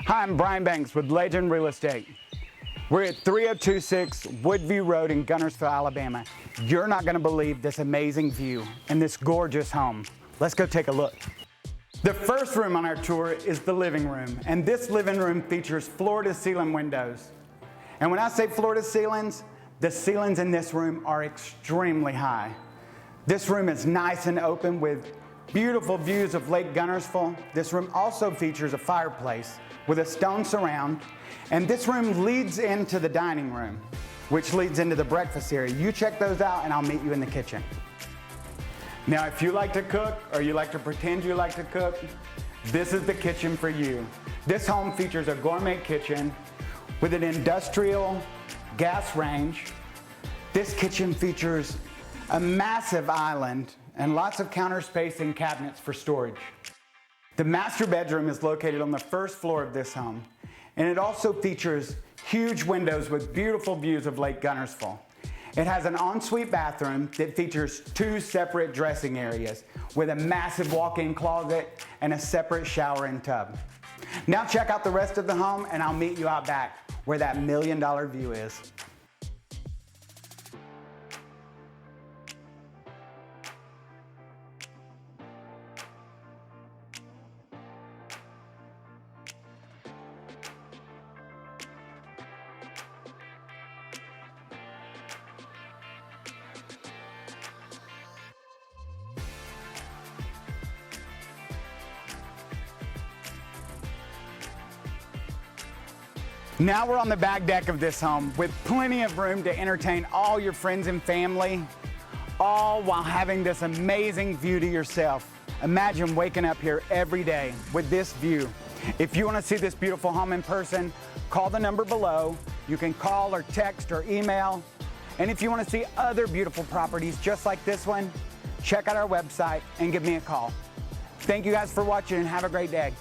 Hi, I'm Brian Banks with Legend Real Estate. We're at 3026 Woodvue Road in Guntersville, Alabama. You're not gonna believe this amazing view and this gorgeous home. Let's go take a look. The first room on our tour is the living room, and this living room features floor-to-ceiling windows. And when I say floor-to-ceilings, the ceilings in this room are extremely high. This room is nice and open with beautiful views of Lake Guntersville. This room also features a fireplace with a stone surround, and this room leads into the dining room, which leads into the breakfast area. You check those out and I'll meet you in the kitchen. Now, if you like to cook or you like to pretend you like to cook, this is the kitchen for you. This home features a gourmet kitchen with an industrial gas range. This kitchen features a massive island and lots of counter space and cabinets for storage. The master bedroom is located on the first floor of this home, and it also features huge windows with beautiful views of Lake Guntersville. It has an ensuite bathroom that features 2 separate dressing areas with a massive walk-in closet and a separate shower and tub. Now check out the rest of the home and I'll meet you out back where that $1 million view is. Now we're on the back deck of this home with plenty of room to entertain all your friends and family, all while having this amazing view to yourself. Imagine waking up here every day with this view. If you want to see this beautiful home in person, call the number below. You can call or text or email. And if you want to see other beautiful properties just like this one, check out our website and give me a call. Thank you guys for watching and have a great day.